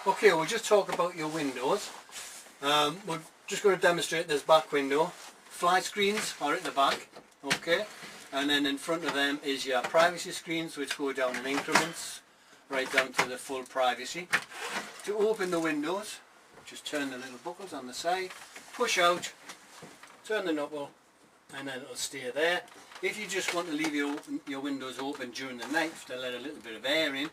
Okay, we'll just talk about your windows. We're just going to demonstrate this back window. Fly screens are at the back, okay, and then in front of them is your privacy screens, which go down in increments right down to the full privacy. To open the windows, just turn the little buckles on the side, push out, turn the knuckle, and then it'll stay there. If you just want to leave your windows open during the night to let a little bit of air in,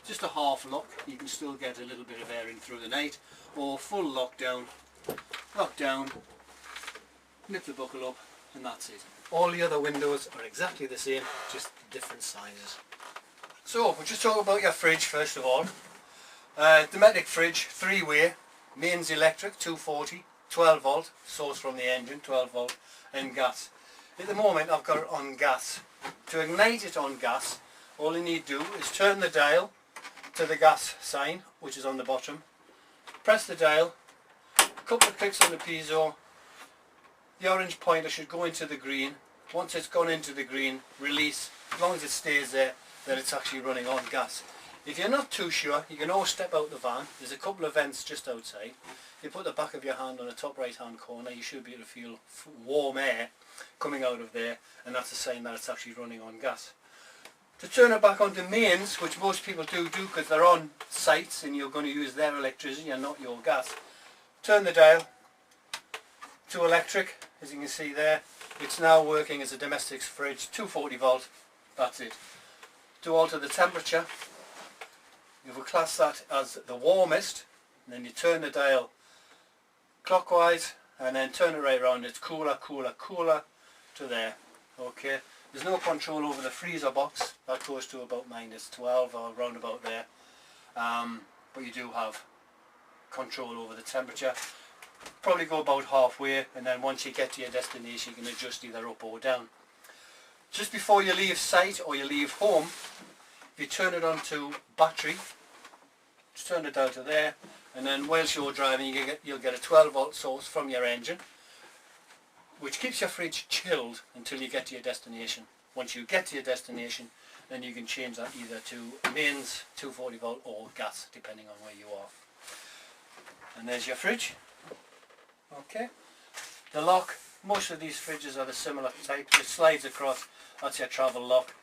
just a half lock, you can still get a little bit of air in through the night, or full lockdown, lock down, nip the buckle up, and that's it. All the other windows are exactly the same, just different sizes. So we'll just talk about your fridge first of all. Dometic fridge, 3-way, mains electric, 240, 12 volt, source from the engine, 12 volt, and gas. At the moment I've got it on gas. To ignite it on gas, all you need to do is turn the dial to the gas sign, which is on the bottom, press the dial, a couple of clicks on the piezo, the orange pointer should go into the green. Once it's gone into the green, release. As long as it stays there, then it's actually running on gas. If you're not too sure, you can always step out the van. There's a couple of vents just outside. You put the back of your hand on the top right hand corner, you should be able to feel warm air coming out of there, and that's a sign that it's actually running on gas. To turn it back onto mains, which most people do because they're on sites and you're going to use their electricity and not your gas, turn the dial to electric. As you can see there, it's now working as a domestic fridge, 240 volt, that's it. To alter the temperature, you will class that as the warmest, and then you turn the dial clockwise and then turn it right around. It's cooler, cooler, cooler to there. Okay, there's no control over the freezer box, that goes to about -12 or around about there, but you do have control over the temperature. Probably go about halfway, and then once you get to your destination you can adjust either up or down. Just before you leave site or you leave home, if you turn it on to battery, just turn it down to there, and then whilst you're driving you'll get a 12 volt source from your engine, which keeps your fridge chilled until you get to your destination. Once you get to your destination, then you can change that either to mains, 240 volt, or gas, depending on where you are. And there's your fridge. Okay, the lock, most of these fridges are the similar type, it slides across, that's your travel lock,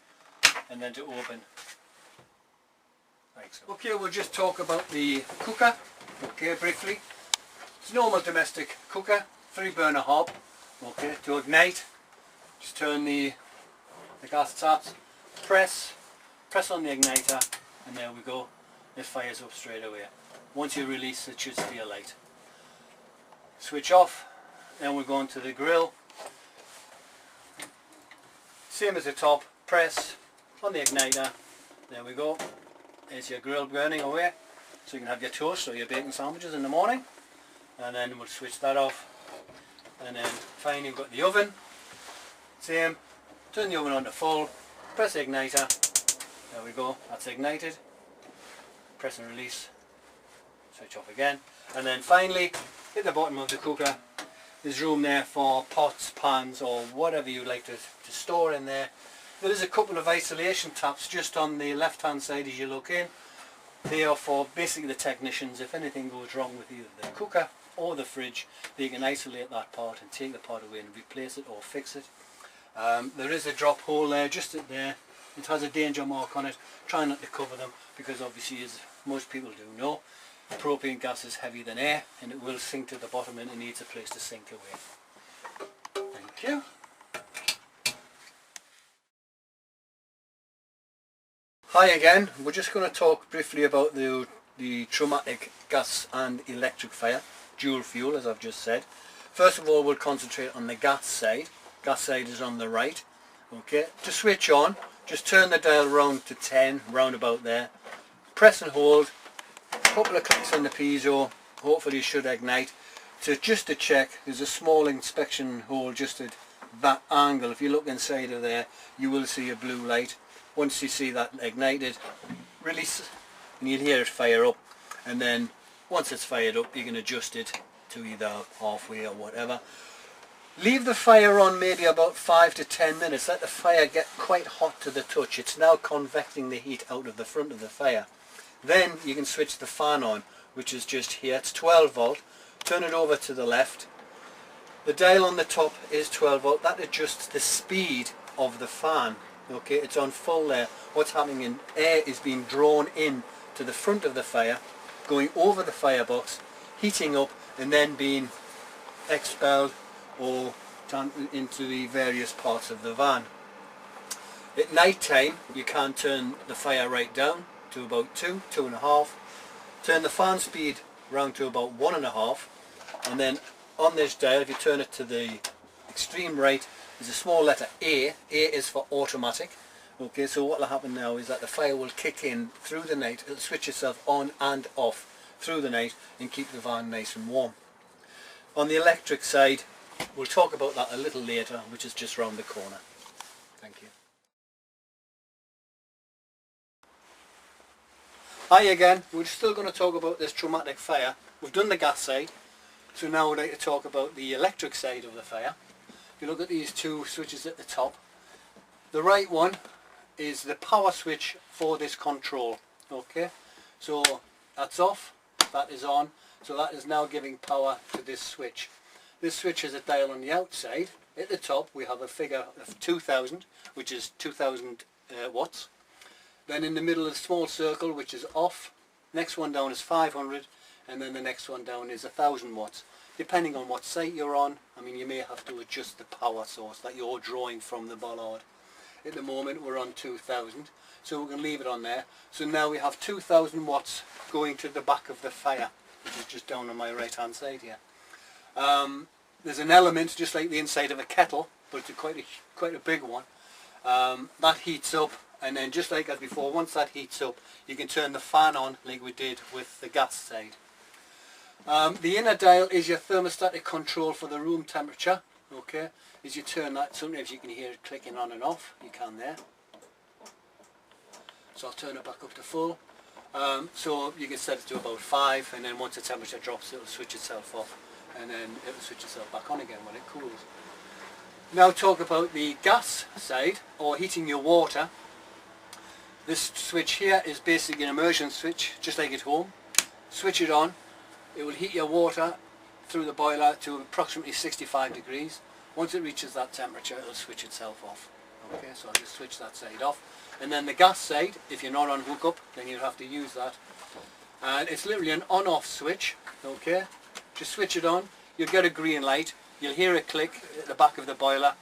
and then to open, like so. Okay, we'll just talk about the cooker, okay, briefly. It's a normal domestic cooker, 3-burner hob, okay. To ignite, just turn the gas taps, press on the igniter, and there we go, it fires up straight away. Once you release it should stay alight. Switch off, then we're going to the grill. Same as the top, press on the igniter, there we go, there's your grill burning away, so you can have your toast or your bacon sandwiches in the morning. And then we'll switch that off, and then finally you've got the oven, same, turn the oven on to full, press the igniter, there we go, that's ignited, press and release, switch off again, and then finally at the bottom of the cooker there's room there for pots, pans, or whatever you like to store in there. There is a couple of isolation taps just on the left hand side as you look in. They are for basically the technicians. If anything goes wrong with either the cooker or the fridge, they can isolate that part and take the part away and replace it or fix it. There is a drop hole there, just at there. It has a danger mark on it. Try not to cover them, because obviously, as most people do know, propane gas is heavier than air and it will sink to the bottom and it needs a place to sink away. Thank you. Hi again, we're just going to talk briefly about the traumatic gas and electric fire, dual fuel as I've just said. First of all, we'll concentrate on the gas side. Gas side is on the right. Okay, to switch on, just turn the dial round to 10, round about there, press and hold, a couple of clicks on the piezo, hopefully it should ignite. Just to check, there's a small inspection hole just at that angle. If you look inside of there, you will see a blue light. Once you see that ignited, release, and you'll hear it fire up, and then once it's fired up you can adjust it to either halfway or whatever. Leave the fire on maybe about 5 to 10 minutes, let the fire get quite hot to the touch. It's now convecting the heat out of the front of the fire. Then you can switch the fan on, which is just here. It's 12 volt. Turn it over to the left. The dial on the top is 12 volt. That adjusts the speed of the fan. Okay, it's on full there. What's happening in air is being drawn in to the front of the fire, going over the firebox, heating up, and then being expelled or into the various parts of the van. At night time you can turn the fire rate down to about 2.5, turn the fan speed round to about 1.5, and then on this dial, if you turn it to the extreme right, there's a small letter A. A is for automatic. Okay, so what will happen now is that the fire will kick in through the night. It'll switch itself on and off through the night and keep the van nice and warm. On the electric side, we'll talk about that a little later, which is just round the corner. Thank you. Hi again. We're still going to talk about this traumatic fire. We've done the gas side, so now we'd like to talk about the electric side of the fire. If you look at these two switches at the top, the right one is the power switch for this control. Okay, so that's off, that is on, so that is now giving power to this switch. This switch has a dial on the outside. At the top we have a figure of 2000, which is 2000 watts. Then in the middle is a small circle, which is off. Next one down is 500, and then the next one down is 1000 watts. Depending on what site you're on, I mean, you may have to adjust the power source that you're drawing from the bollard. At the moment we're on 2000, so we can leave it on there. So now we have 2000 watts going to the back of the fire, which is just down on my right hand side here. There's an element just like the inside of a kettle, but it's quite a big one. That heats up, and then just like as before, once that heats up you can turn the fan on like we did with the gas side. The inner dial is your thermostatic control for the room temperature. Okay, as you turn that, sometimes you can hear it clicking on and off. You can there. So I'll turn it back up to full. So you can set it to about 5, and then once the temperature drops it'll switch itself off, and then it'll switch itself back on again when it cools. Now talk about the gas side, or heating your water. This switch here is basically an immersion switch, just like at home. Switch it on, it will heat your water through the boiler to approximately 65 degrees. Once it reaches that temperature it'll switch itself off. Okay, so I'll just switch that side off. And then the gas side, if you're not on hookup, then you'll have to use that. And it's literally an on-off switch. Okay, just switch it on, you'll get a green light, you'll hear a click at the back of the boiler,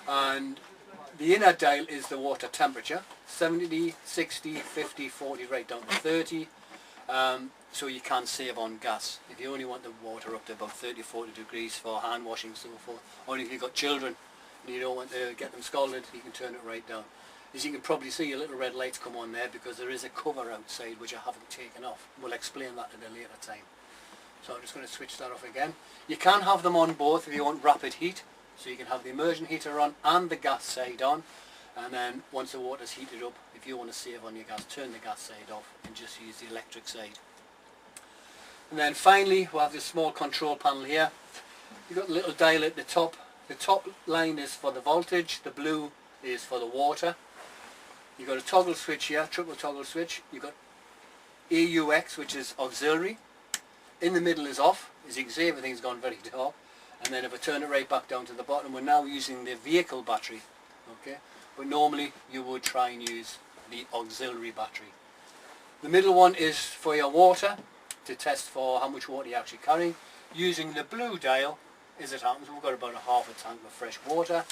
and the inner dial is the water temperature, 70, 60, 50, 40, right down to 30. So you can save on gas. If you only want the water up to about 30, 40 degrees for hand washing and so forth, or if you've got children and you don't want to get them scalded, you can turn it right down. As you can probably see, your little red lights come on there because there is a cover outside which I haven't taken off. We'll explain that at a later time. So I'm just going to switch that off again. You can have them on both if you want rapid heat. So you can have the immersion heater on and the gas side on, and then once the water's heated up, if you want to save on your gas, turn the gas side off and just use the electric side. And then finally we'll have this small control panel here. You've got a little dial at the top. The top line is for the voltage, the blue is for the water. You've got a toggle switch here, triple toggle switch. You've got AUX, which is auxiliary. In the middle is off. As you can see, everything's gone very dark. And then if I turn it right back down to the bottom, we're now using the vehicle battery. Okay, but normally you would try and use the auxiliary battery. The middle one is for your water, to test for how much water you're actually carrying. Using the blue dial, as it happens, we've got about a half a tank of fresh water.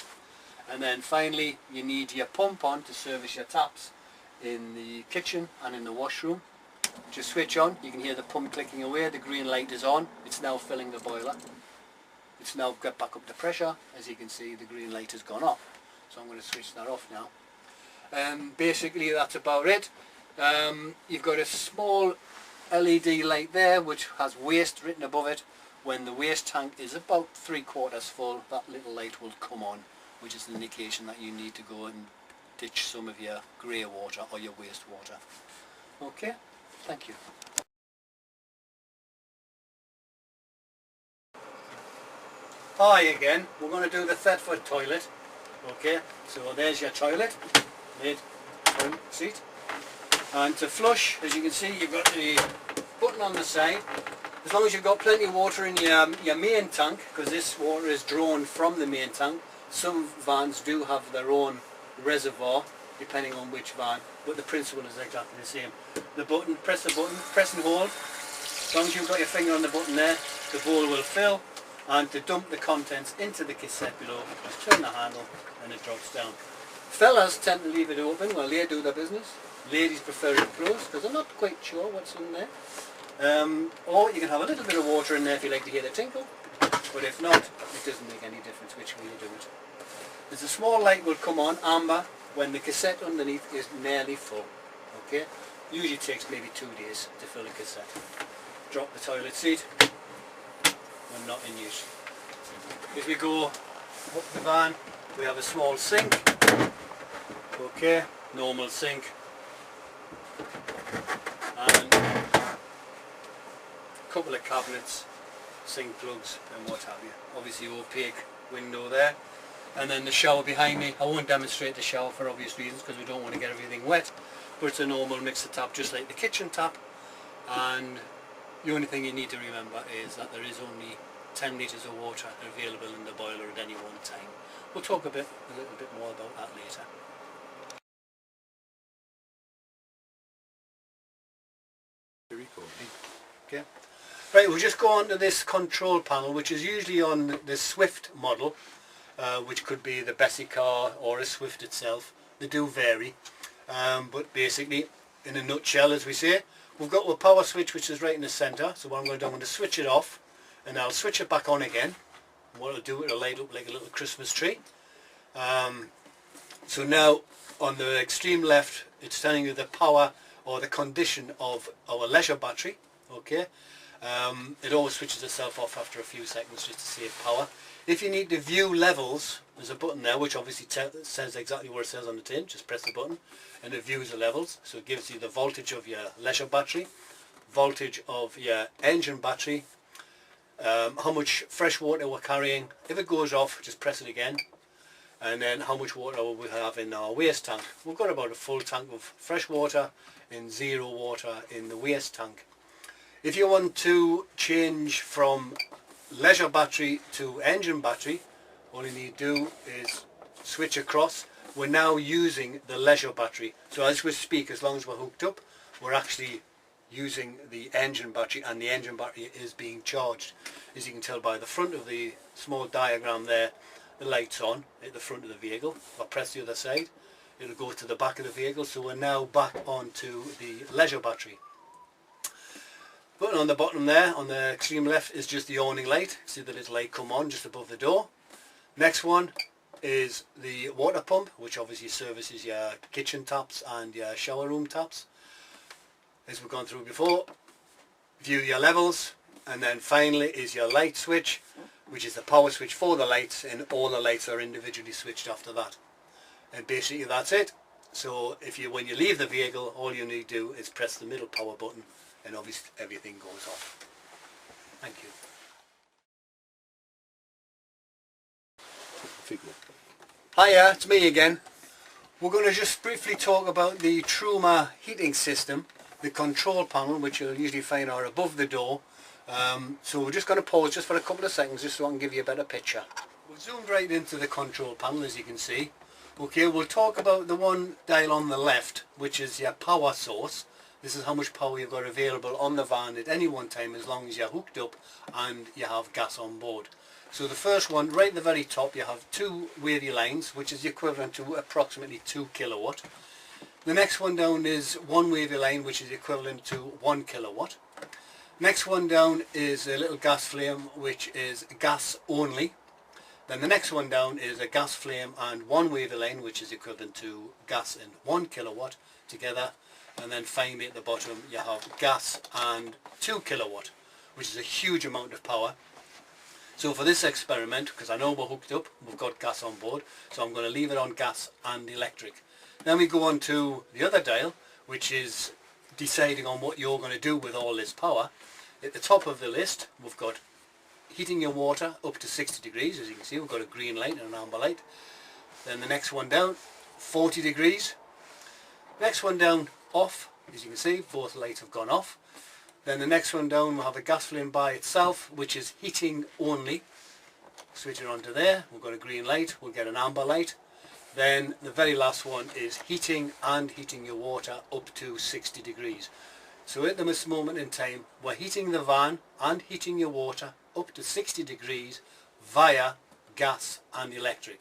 And then finally you need your pump on to service your taps in the kitchen and in the washroom. Just switch on, you can hear the pump clicking away, the green light is on, it's now filling the boiler. It's now got back up to pressure. As you can see, the green light has gone off. So I'm going to switch that off now. Basically that's about it. You've got a small LED light there which has waste written above it. When the waste tank is about 3/4 full, that little light will come on, which is an indication that you need to go and ditch some of your grey water or your waste water. Okay, thank you. Hi again, we're going to do the Thetford toilet. Okay, so there's your toilet, lid, seat. And to flush, as you can see, you've got the button on the side. As long as you've got plenty of water in your main tank, because this water is drawn from the main tank. Some vans do have their own reservoir, depending on which van, but the principle is exactly the same. The button, press the button, press and hold. As long as you've got your finger on the button there, the bowl will fill, and to dump the contents into the cassette below, just turn the handle and it drops down. Fellas tend to leave it open while they do their business. Ladies prefer it closed because they're not quite sure what's in there. Or you can have a little bit of water in there if you like to hear the tinkle, but if not, it doesn't make any difference which way you do it. There's a small light will come on, amber, when the cassette underneath is nearly full. Okay? Usually takes maybe 2 days to fill a cassette. Drop the toilet seat when not in use. If we go up the van, we have a small sink. Okay, normal sink. And a couple of cabinets, sink plugs and what have you. Obviously opaque window there. And then the shower behind me. I won't demonstrate the shower for obvious reasons because we don't want to get everything wet. But it's a normal mixer tap just like the kitchen tap. And the only thing you need to remember is that there is only 10 litres of water available in the boiler at any one time. We'll talk a little bit more about that later. Okay. Right, we'll just go on to this control panel, which is usually on the Swift model, which could be the Bessie car or a Swift itself. They do vary, but basically, in a nutshell, as we say, we've got a power switch which is right in the centre. So what I'm going to do, I'm going to switch it off, and I'll switch it back on again. And what it'll do, it'll light up like a little Christmas tree. So now, on the extreme left, it's telling you the power or the condition of our leisure battery. Okay, it always switches itself off after a few seconds just to save power. If you need to view levels, there's a button there which obviously says exactly what it says on the tin. Just press the button and it views the levels. So it gives you the voltage of your leisure battery, voltage of your engine battery, how much fresh water we're carrying. If it goes off, just press it again. And then how much water we have in our waste tank. We've got about a full tank of fresh water and 0 water in the waste tank. If you want to change from leisure battery to engine battery, all you need to do is switch across. We're now using the leisure battery. So as we speak, as long as we're hooked up, we're actually using the engine battery, and the engine battery is being charged. As you can tell by the front of the small diagram there, the light's on at the front of the vehicle. If I press the other side, it'll go to the back of the vehicle. So we're now back onto the leisure battery. Button on the bottom there, on the extreme left, is just the awning light. See the little light come on just above the door. Next one is the water pump, which obviously services your kitchen taps and your shower room taps. As we've gone through before, view your levels, and then finally is your light switch, which is the power switch for the lights, and all the lights are individually switched after that. And basically that's it. So when you leave the vehicle, all you need to do is press the middle power button, and obviously everything goes off. Thank you. Hiya, it's me again. We're going to just briefly talk about the Truma heating system, the control panel, which you'll usually find are above the door. So we're just going to pause just for a couple of seconds just so I can give you a better picture. We've zoomed right into the control panel, as you can see. Okay, we'll talk about the one dial on the left, which is your power source. This is how much power you've got available on the van at any one time, as long as you're hooked up and you have gas on board. So the first one, right at the very top, you have 2 wavy lines, which is the equivalent to approximately 2 kilowatt. The next one down is 1 wavy line, which is equivalent to 1 kilowatt. Next one down is a little gas flame, which is gas only. Then the next one down is a gas flame and 1 wavy line, which is equivalent to gas and 1 kilowatt together. And then finally at the bottom you have gas and 2 kilowatt, which is a huge amount of power. So for this experiment, because I know we're hooked up, we've got gas on board, so I'm going to leave it on gas and electric. Then we go on to the other dial, which is deciding on what you're going to do with all this power. At the top of the list, we've got heating your water up to 60 degrees. As you can see, we've got a green light and an amber light. Then the next one down, 40 degrees. Next one down, off. As you can see, both lights have gone off. Then the next one down we'll have a gas flame by itself, which is heating only. Switch it onto there, we've got a green light, we'll get an amber light. Then the very last one is heating and heating your water up to 60 degrees. So at this moment in time we're heating the van and heating your water up to 60 degrees via gas and electric.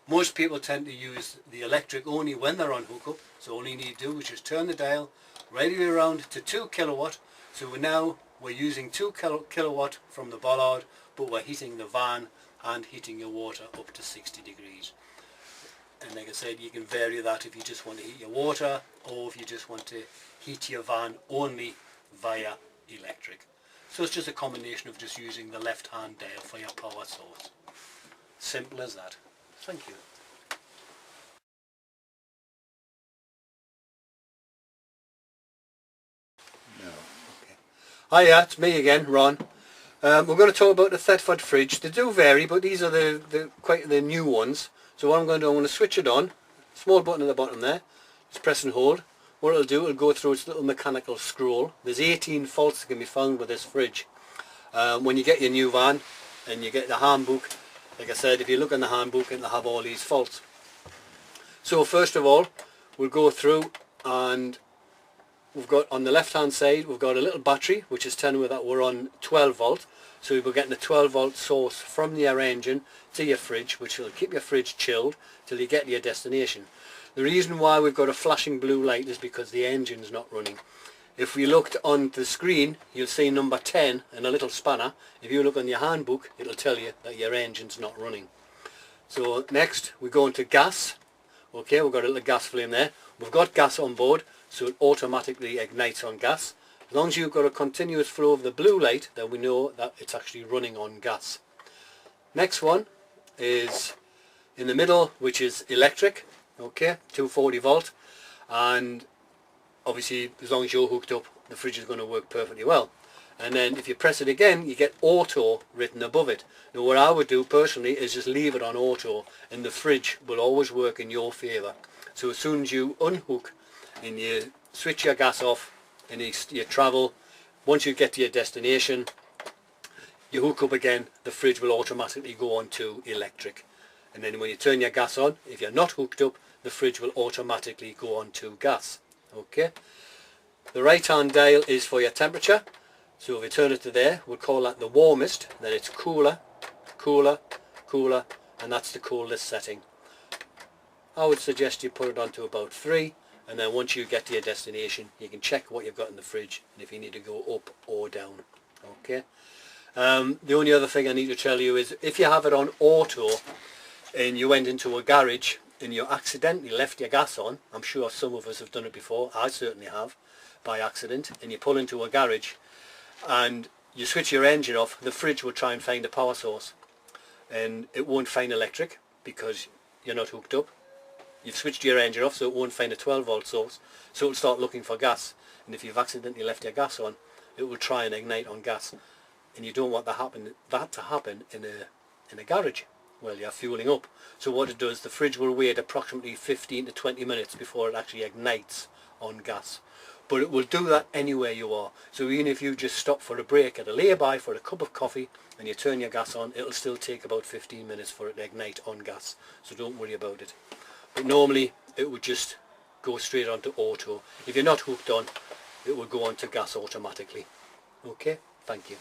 Most people tend to use the electric only when they're on hookup, so all you need to do is just turn the dial right the way around to 2 kilowatt. So we're using 2 kilowatt from the bollard, but we're heating the van and heating your water up to 60 degrees. And like I said, you can vary that if you just want to heat your water or if you just want to heat your van only via electric. So it's just a combination of just using the left hand dial for your power source. Simple as that. Thank you. No. Okay. Hiya, it's me again, Ron. We're going to talk about the Thetford fridge. They do vary, but these are quite the new ones. So what I'm going to do, I'm going to switch it on. Small button at the bottom there. Just press and hold. What it'll do, it'll go through its little mechanical scroll. There's 18 faults that can be found with this fridge. When you get your new van and you get the handbook, like I said, if you look in the handbook, it'll have all these faults. So first of all, we'll go through and we've got on the left hand side, we've got a little battery which is telling me that we're on 12 volt. So we're getting a 12 volt source from your engine to your fridge, which will keep your fridge chilled till you get to your destination. The reason why we've got a flashing blue light is because the engine's not running. If we looked on the screen, you'll see number 10 and a little spanner. If you look on your handbook, it'll tell you that your engine's not running. So next we go into gas. Okay, we've got a little gas flame there. We've got gas on board, so it automatically ignites on gas. As long as you've got a continuous flow of the blue light, then we know that it's actually running on gas. Next one is in the middle, which is electric. Okay, 240 volt, and obviously as long as you're hooked up, the fridge is going to work perfectly well. And then if you press it again, you get auto written above it. Now what I would do personally is just leave it on auto, and the fridge will always work in your favour. So as soon as you unhook and you switch your gas off and you travel, once you get to your destination, you hook up again, the fridge will automatically go on to electric. And then when you turn your gas on, if you're not hooked up, the fridge will automatically go on to gas. Okay. The right hand dial is for your temperature. So if we turn it to there, we'll call that the warmest. Then it's cooler, cooler, cooler, and that's the coolest setting. I would suggest you put it on to about 3, and then once you get to your destination, you can check what you've got in the fridge and if you need to go up or down. Okay. The only other thing I need to tell you is if you have it on auto and you went into a garage and you accidentally left your gas on, I'm sure some of us have done it before, I certainly have, by accident, and you pull into a garage and you switch your engine off, the fridge will try and find a power source, and it won't find electric because you're not hooked up. You've switched your engine off, so it won't find a 12 volt source, so it'll start looking for gas, and if you've accidentally left your gas on, it will try and ignite on gas, and you don't want that to happen in a garage while you're fueling up. So what it does, the fridge will wait approximately 15 to 20 minutes before it actually ignites on gas. But it will do that anywhere you are. So even if you just stop for a break at a lay-by for a cup of coffee and you turn your gas on, it'll still take about 15 minutes for it to ignite on gas. So don't worry about it. But normally it would just go straight onto auto. If you're not hooked on, it will go on to gas automatically. Okay, thank you.